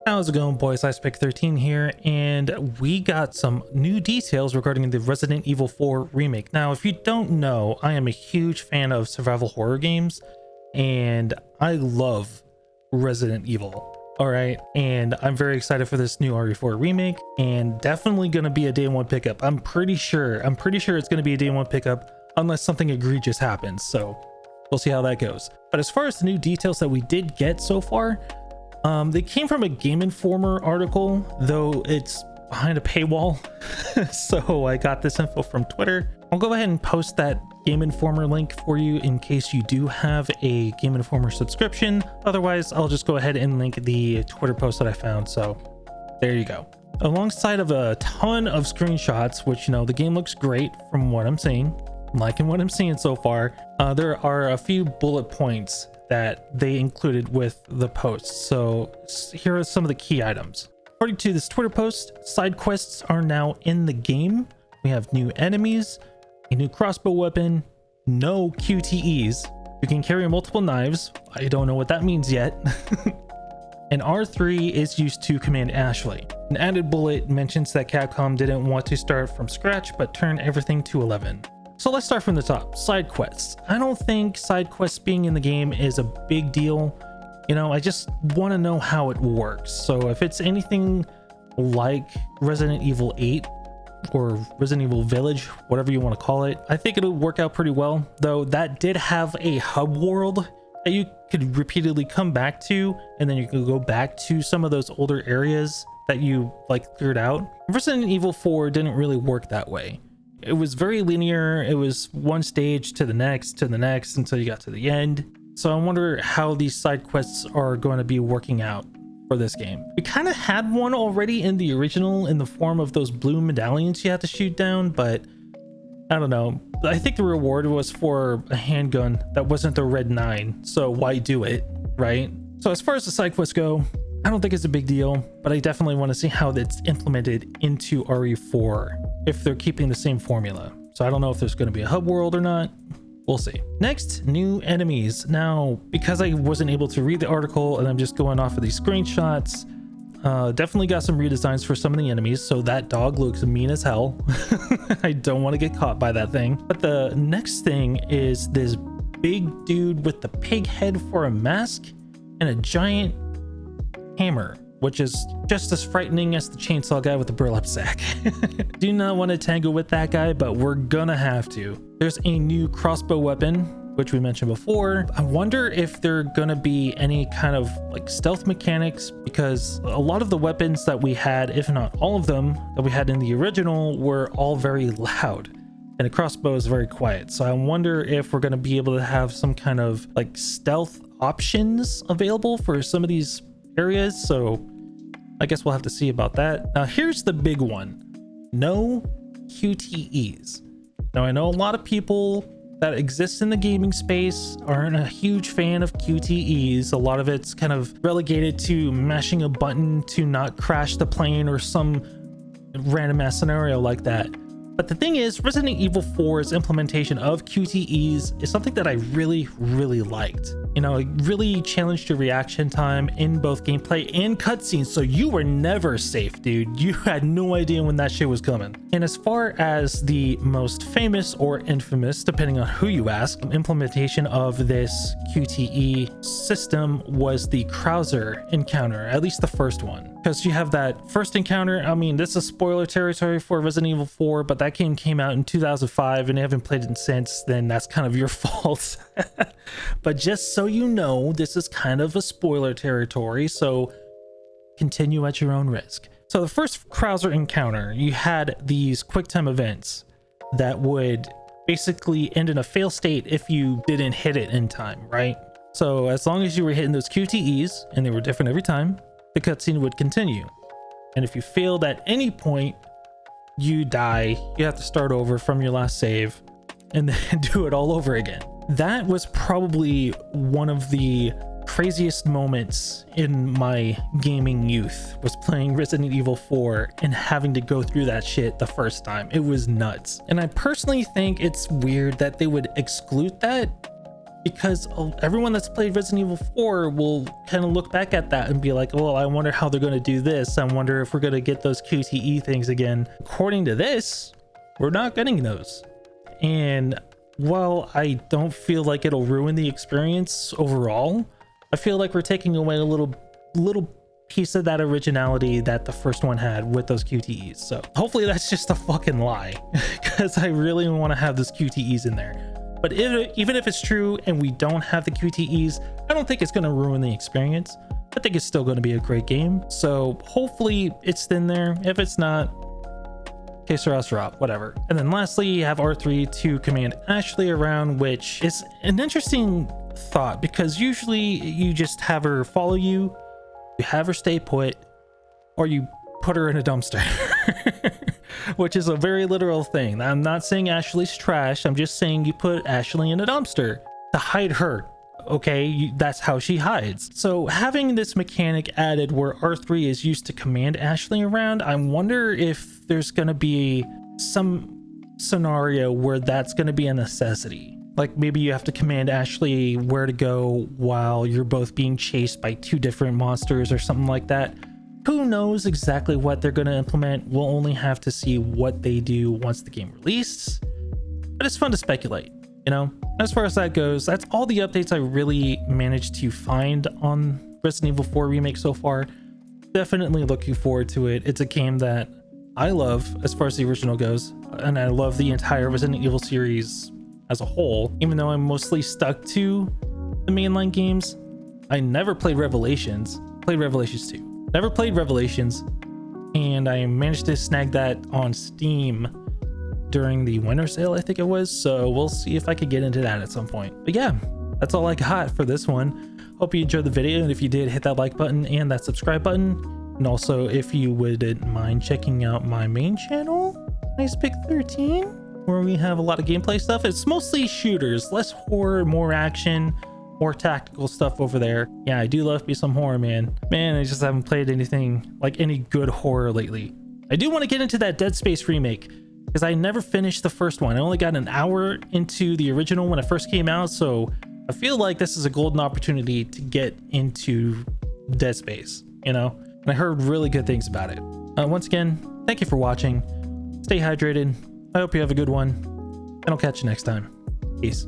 How's it going, boys? iSpec13 here, and we got some new details regarding the Resident Evil 4 remake. Now, if you don't know, I am a huge fan of survival horror games, and I love Resident Evil. All right, and I'm very excited for this new RE4 remake, and definitely going to be a day one pickup. I'm pretty sure it's going to be a day one pickup unless something egregious happens. So we'll see how that goes. But as far as the new details that we did get so far, they came from a Game Informer article, though it's behind a paywall. So I got this info from Twitter. I'll go ahead and post that Game Informer link for you in case you do have a Game Informer subscription. Otherwise, I'll just go ahead and link the Twitter post that I found. So there you go. Alongside of a ton of screenshots, which, you know, the game looks great from what I'm seeing. I'm liking what I'm seeing so far. There are a few bullet points that they included with the post. So here are some of the key items. According to this Twitter post, side quests are now in the game. We have new enemies, a new crossbow weapon, no QTEs. You can carry multiple knives. I don't know what that means yet. And R3 is used to command Ashley. An added bullet mentions that Capcom didn't want to start from scratch, but turn everything to 11. So let's start from the top. Side quests. I don't think side quests being in the game is a big deal. You know, I just want to know how it works. So if it's anything like Resident Evil 8 or Resident Evil Village, whatever you want to call it, I think it'll work out pretty well. Though that did have a hub world that you could repeatedly come back to, and then you could go back to some of those older areas that you like cleared out. Resident Evil 4 didn't really work that way. It was very linear. It was one stage to the next until you got to the end. So I wonder how these side quests are going to be working out for this game. We kind of had one already in the original in the form of those blue medallions you had to shoot down, but I don't know. I think the reward was for a handgun that wasn't the Red 9, so why do it, right? So as far as the side quests go, I don't think it's a big deal, but I definitely want to see how that's implemented into RE4 if they're keeping the same formula. So I don't know if there's going to be a hub world or not. We'll see. Next, new enemies. Now, because I wasn't able to read the article and I'm just going off of these screenshots, definitely got some redesigns for some of the enemies. So that dog looks mean as hell. I don't want to get caught by that thing. But the next thing is this big dude with the pig head for a mask and a giant hammer, which is just as frightening as the chainsaw guy with the burlap sack. Do not want to tangle with that guy, but we're gonna have to. There's a new crossbow weapon, which we mentioned before. I wonder if there are gonna be any kind of like stealth mechanics, because a lot of the weapons that we had, if not all of them that we had in the original, were all very loud, and a crossbow is very quiet. So I wonder if we're gonna be able to have some kind of like stealth options available for some of these areas. So I guess we'll have to see about that. Now here's the big one. No QTEs. Now I know a lot of people that exist in the gaming space aren't a huge fan of QTEs. A lot of it's kind of relegated to mashing a button to not crash the plane or some random ass scenario like that. But the thing is, Resident Evil 4's implementation of QTEs is something that I really liked. You know, it really challenged your reaction time in both gameplay and cutscenes, so you were never safe, dude. You had no idea when that shit was coming. And as far as the most famous or infamous, depending on who you ask, implementation of this QTE system was the Krauser encounter, at least the first one. Because you have that first encounter. I mean, this is spoiler territory for Resident Evil 4, but that game came out in 2005 and you haven't played it since, then that's kind of your fault. But just so you know, this is kind of a spoiler territory, so continue at your own risk. So the first Krauser encounter, you had these QuickTime events that would basically end in a fail state if you didn't hit it in time, right? So as long as you were hitting those QTEs, and they were different every time, the cutscene would continue. And if you failed at any point, you die. You have to start over from your last save and then do it all over again. That was probably one of the craziest moments in my gaming youth, was playing Resident Evil 4 and having to go through that shit the first time. It was nuts. And I personally think it's weird that they would exclude that because everyone that's played Resident Evil 4 will kind of look back at that and be like, well, I wonder how they're going to do this. I wonder if we're going to get those QTE things again. According to this, we're not getting those. And while I don't feel like it'll ruin the experience overall, I feel like we're taking away a little piece of that originality that the first one had with those QTEs. So hopefully that's just a fucking lie, because I really want to have those QTEs in there. But even if it's true and we don't have the QTEs, I don't think it's going to ruin the experience. I think it's still going to be a great game. So hopefully it's in there. If it's not, que sera sera, whatever. And then lastly, you have R3 to command Ashley around, which is an interesting thought, because usually you just have her follow you, you have her stay put, or you put her in a dumpster. Which is a very literal thing. I'm not saying Ashley's trash. I'm just saying you put Ashley in a dumpster to hide her. Okay, that's how she hides. So having this mechanic added where R3 is used to command Ashley around, I wonder if there's going to be some scenario where that's going to be a necessity. Like maybe you have to command Ashley where to go while you're both being chased by two different monsters or something like that. Who knows exactly what they're going to implement? We'll only have to see what they do once the game releases. But it's fun to speculate, you know? As far as that goes, that's all the updates I really managed to find on Resident Evil 4 Remake so far. Definitely looking forward to it. It's a game that I love as far as the original goes, and I love the entire Resident Evil series as a whole. Even though I'm mostly stuck to the mainline games, I never played Revelations. Played Revelations 2. Never played Revelations, and I managed to snag that on Steam during the winter sale, I think it was. So we'll see if I could get into that at some point. But yeah, that's all I got for this one. Hope you enjoyed the video, and if you did, hit that like button and that subscribe button. And also, if you wouldn't mind checking out my main channel, Nice Pick 13, where we have a lot of gameplay stuff. It's mostly shooters, less horror, more action, more tactical stuff over there. Yeah, I do love me some horror, man. I just haven't played anything like any good horror lately. I do want to get into that Dead Space remake, because I never finished the first one. I only got an hour into the original when it first came out, so I feel like this is a golden opportunity to get into Dead Space, you know? And I heard really good things about it. Once again, thank you for watching. Stay hydrated. I hope you have a good one, and I'll catch you next time. Peace.